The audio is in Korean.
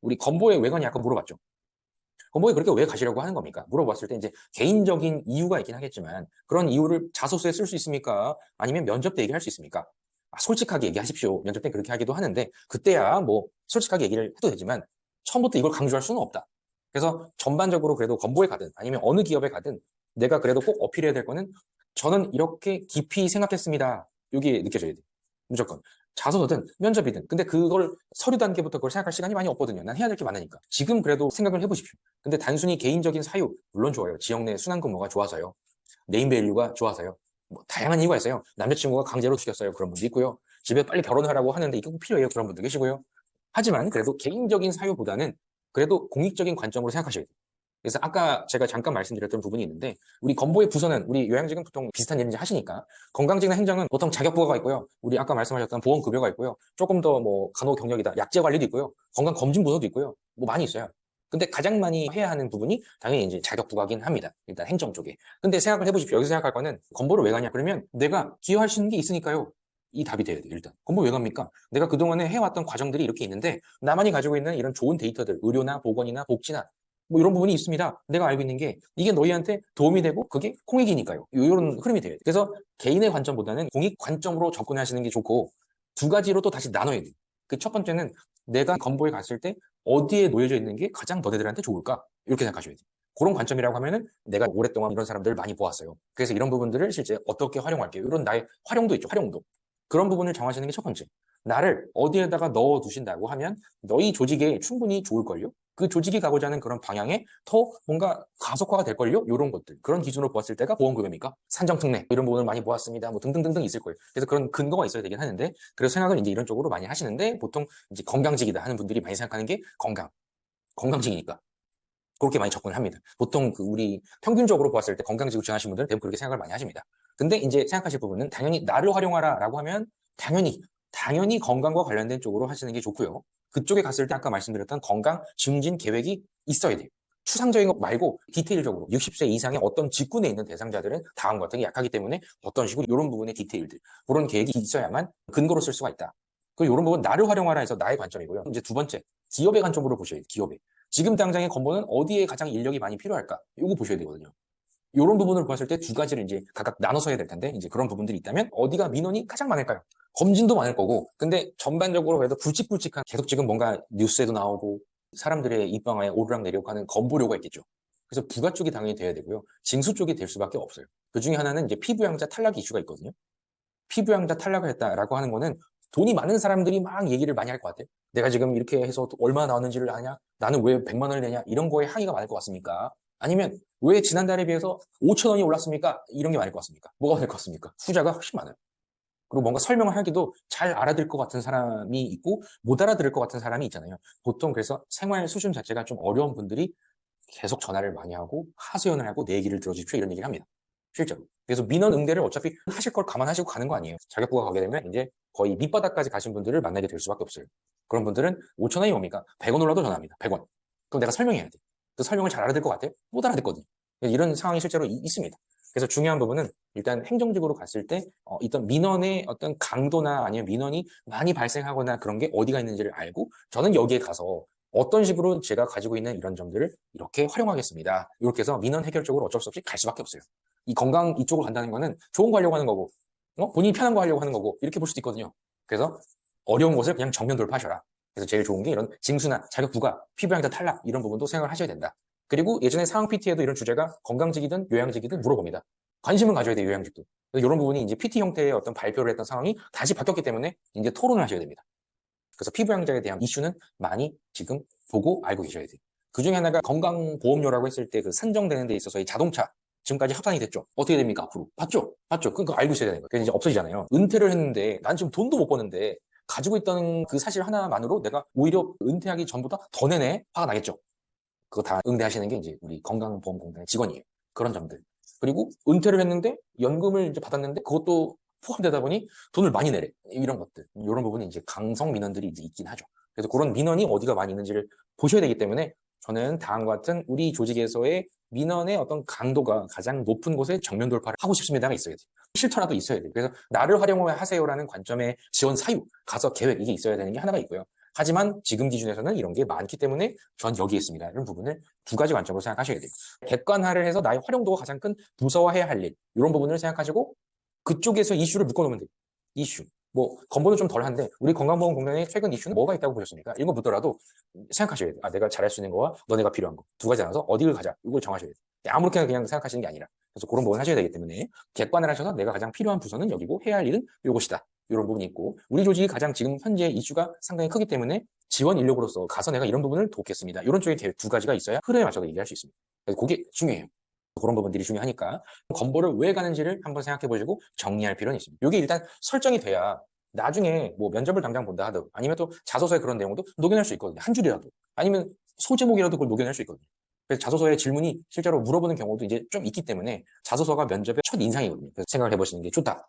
우리 건보에 왜 가냐 아까 물어봤죠. 건보에 그렇게 왜 가시려고 하는 겁니까? 물어봤을 때 이제 개인적인 이유가 있긴 하겠지만 그런 이유를 자소서에 쓸 수 있습니까? 아니면 면접 때 얘기할 수 있습니까? 솔직하게 얘기하십시오. 면접 때 그렇게 하기도 하는데 그때야 뭐 솔직하게 얘기를 해도 되지만 처음부터 이걸 강조할 수는 없다. 그래서 전반적으로 그래도 건보에 가든 아니면 어느 기업에 가든 내가 그래도 꼭 어필해야 될 거는 저는 이렇게 깊이 생각했습니다. 이게 느껴져야 돼. 무조건. 자소서든 면접이든. 근데 그걸 서류 단계부터 그걸 생각할 시간이 많이 없거든요. 난 해야 될 게 많으니까. 지금 그래도 생각을 해보십시오. 근데 단순히 개인적인 사유, 물론 좋아요. 지역 내 순환 근무가 좋아서요. 네임밸류가 좋아서요. 뭐 다양한 이유가 있어요. 남자친구가 강제로 죽였어요. 그런 분도 있고요. 집에 빨리 결혼하라고 하는데 이게 꼭 필요해요. 그런 분도 계시고요. 하지만 그래도 개인적인 사유보다는 그래도 공익적인 관점으로 생각하셔야 돼요. 그래서 아까 제가 잠깐 말씀드렸던 부분이 있는데 우리 건보의 부서는 우리 요양직은 보통 비슷한 일인지 하시니까 건강직이나 행정은 보통 자격부가가 있고요. 우리 아까 말씀하셨던 보험급여가 있고요. 조금 더 뭐 간호경력이다. 약제관리도 있고요. 건강검진부서도 있고요. 뭐 많이 있어요. 근데 가장 많이 해야 하는 부분이 당연히 이제 자격부가긴 합니다. 일단 행정 쪽에. 근데 생각을 해보십시오. 여기서 생각할 거는 건보를 왜 가냐? 그러면 내가 기여할 수 있는 게 있으니까요. 이 답이 돼야 돼요. 일단 건보 왜 갑니까? 내가 그동안에 해왔던 과정들이 이렇게 있는데 나만이 가지고 있는 이런 좋은 데이터들, 의료나 보건이나 복지나 뭐 이런 부분이 있습니다. 내가 알고 있는 게 이게 너희한테 도움이 되고 그게 공익이니까요. 이런 흐름이 돼요. 그래서 개인의 관점보다는 공익 관점으로 접근하시는 게 좋고 두 가지로 또 다시 나눠야 돼요. 그 첫 번째는 내가 건보에 갔을 때 어디에 놓여져 있는 게 가장 너네들한테 좋을까? 이렇게 생각하셔야 돼요. 그런 관점이라고 하면은 내가 오랫동안 이런 사람들을 많이 보았어요. 그래서 이런 부분들을 실제 어떻게 활용할게요. 이런 나의 활용도 있죠. 활용도. 그런 부분을 정하시는 게 첫 번째. 나를 어디에다가 넣어 두신다고 하면 너희 조직에 충분히 좋을걸요? 그 조직이 가고자 하는 그런 방향에 더 뭔가 가속화가 될걸요? 이런 것들. 그런 기준으로 보았을 때가 보험급여입니까? 산정특례. 이런 부분을 많이 보았습니다. 뭐 등등등등 있을 거예요. 그래서 그런 근거가 있어야 되긴 하는데, 그래서 생각을 이제 이런 쪽으로 많이 하시는데, 보통 이제 건강직이다 하는 분들이 많이 생각하는 게 건강직이니까. 그렇게 많이 접근을 합니다. 보통 그 우리 평균적으로 보았을 때 건강직을 지원하시는 분들은 대부분 그렇게 생각을 많이 하십니다. 근데 이제 생각하실 부분은 당연히 나를 활용하라라고 하면 당연히 건강과 관련된 쪽으로 하시는 게 좋고요. 그쪽에 갔을 때 아까 말씀드렸던 건강 증진 계획이 있어야 돼요. 추상적인 것 말고 디테일적으로 60세 이상의 어떤 직군에 있는 대상자들은 다음과 같은 게 약하기 때문에 어떤 식으로 이런 부분의 디테일들, 그런 계획이 있어야만 근거로 쓸 수가 있다. 그리고 이런 부분 나를 활용하라 해서 나의 관점이고요. 이제 두 번째, 기업의 관점으로 보셔야 돼요. 기업의. 지금 당장의 건보는 어디에 가장 인력이 많이 필요할까? 이거 보셔야 되거든요. 이런 부분을 봤을 때 두 가지를 이제 각각 나눠서 해야 될 텐데, 이제 그런 부분들이 있다면 어디가 민원이 가장 많을까요? 검진도 많을 거고, 근데 전반적으로 그래도 굵직굵직한 계속 지금 뭔가 뉴스에도 나오고 사람들의 입방아에 오르락내리락 하는 건보료가 있겠죠. 그래서 부가 쪽이 당연히 돼야 되고요. 징수 쪽이 될 수밖에 없어요. 그 중에 하나는 이제 피부양자 탈락 이슈가 있거든요. 피부양자 탈락을 했다라고 하는 거는 돈이 많은 사람들이 막 얘기를 많이 할 것 같아요. 내가 지금 이렇게 해서 얼마나 나왔는지를 아냐? 나는 왜 100만 원을 내냐? 이런 거에 항의가 많을 것 같습니까? 아니면 왜 지난달에 비해서 5천 원이 올랐습니까? 이런 게 많을 것 같습니까? 뭐가 많을 것 같습니까? 후자가 훨씬 많아요. 그리고 뭔가 설명을 하기도 잘 알아들 것 같은 사람이 있고 못 알아들을 것 같은 사람이 있잖아요. 보통 그래서 생활 수준 자체가 좀 어려운 분들이 계속 전화를 많이 하고 하소연을 하고 내 얘기를 들어주십시오 이런 얘기를 합니다. 실제로. 그래서 민원 응대를 어차피 하실 걸 감안하시고 가는 거 아니에요. 자격부가 가게 되면 이제 거의 밑바닥까지 가신 분들을 만나게 될 수밖에 없어요. 그런 분들은 5천 원이 뭡니까? 100원 올라도 전화합니다. 100원. 그럼 내가 설명해야 돼. 그 설명을 잘 알아들 것 같아요? 못 알아듣거든요. 이런 상황이 실제로 있습니다. 그래서 중요한 부분은 일단 행정직으로 갔을 때 어떤 민원의 어떤 강도나 아니면 민원이 많이 발생하거나 그런 게 어디가 있는지를 알고 저는 여기에 가서 어떤 식으로 제가 가지고 있는 이런 점들을 이렇게 활용하겠습니다. 이렇게 해서 민원 해결 쪽으로 어쩔 수 없이 갈 수밖에 없어요. 이 건강 이쪽으로 간다는 거는 좋은 거 하려고 하는 거고, 본인이 편한 거 하려고 하는 거고, 이렇게 볼 수도 있거든요. 그래서 어려운 것을 그냥 정면 돌파하셔라. 그래서 제일 좋은 게 이런 징수나 자격 부과, 피부양자 탈락 이런 부분도 생각을 하셔야 된다. 그리고 예전에 상황 PT에도 이런 주제가 건강직이든 요양직이든 물어봅니다. 관심을 가져야 돼요, 요양직도. 그래서 이런 부분이 이제 PT 형태의 어떤 발표를 했던 상황이 다시 바뀌었기 때문에 이제 토론을 하셔야 됩니다. 그래서 피부양자에 대한 이슈는 많이 지금 보고 알고 계셔야 돼요. 그 중에 하나가 건강보험료라고 했을 때 그 산정되는 데 있어서 이 자동차 지금까지 합산이 됐죠. 어떻게 됩니까? 앞으로. 봤죠? 봤죠? 그거 알고 있어야 되는 거예요. 그래서 이제 없어지잖아요. 은퇴를 했는데 난 지금 돈도 못 버는데 가지고 있던 그 사실 하나만으로 내가 오히려 은퇴하기 전보다 더 내네? 화가 나겠죠. 그거 다 응대하시는 게 이제 우리 건강보험공단의 직원이에요. 그런 점들. 그리고 은퇴를 했는데 연금을 이제 받았는데 그것도 포함되다 보니 돈을 많이 내래. 이런 것들. 이런 부분이 이제 강성 민원들이 이제 있긴 하죠. 그래서 그런 민원이 어디가 많이 있는지를 보셔야 되기 때문에 저는 다음과 같은 우리 조직에서의 민원의 어떤 강도가 가장 높은 곳에 정면 돌파를 하고 싶습니다가 있어야 돼요. 싫더라도 있어야 돼요. 그래서 나를 활용하세요라는 관점의 지원 사유, 가서 계획 이게 있어야 되는 게 하나가 있고요. 하지만 지금 기준에서는 이런 게 많기 때문에 전 여기에 있습니다. 이런 부분을 두 가지 관점으로 생각하셔야 돼요. 객관화를 해서 나의 활용도가 가장 큰 부서화해야 할 일, 이런 부분을 생각하시고 그쪽에서 이슈를 묶어놓으면 돼요. 이슈. 뭐 건보는 좀 덜한데 우리 건강보험공단의 최근 이슈는 뭐가 있다고 보셨습니까? 이거 묻더라도 생각하셔야 돼요. 아, 내가 잘할 수 있는 거와 너네가 필요한 거. 두 가지 나눠서 어디를 가자. 이걸 정하셔야 돼요. 아무렇게나 그냥 생각하시는 게 아니라. 그래서 그런 부분을 하셔야 되기 때문에 객관을 하셔서 내가 가장 필요한 부서는 여기고 해야 할 일은 요것이다. 이런 부분이 있고 우리 조직이 가장 지금 현재 이슈가 상당히 크기 때문에 지원 인력으로서 가서 내가 이런 부분을 돕겠습니다. 이런 쪽에 두 가지가 있어야 흐름에 맞춰서 얘기할 수 있습니다. 그래서 그게 중요해요. 그런 부분들이 중요하니까 건보를 왜 가는지를 한번 생각해 보시고 정리할 필요는 있습니다. 이게 일단 설정이 돼야 나중에 뭐 면접을 당장 본다 하든 아니면 또 자소서에 그런 내용도 녹여낼 수 있거든요. 한 줄이라도. 아니면 소제목이라도 그걸 녹여낼 수 있거든요. 그래서 자소서에 질문이 실제로 물어보는 경우도 이제 좀 있기 때문에 자소서가 면접의 첫 인상이거든요. 그래서 생각을 해보시는 게 좋다.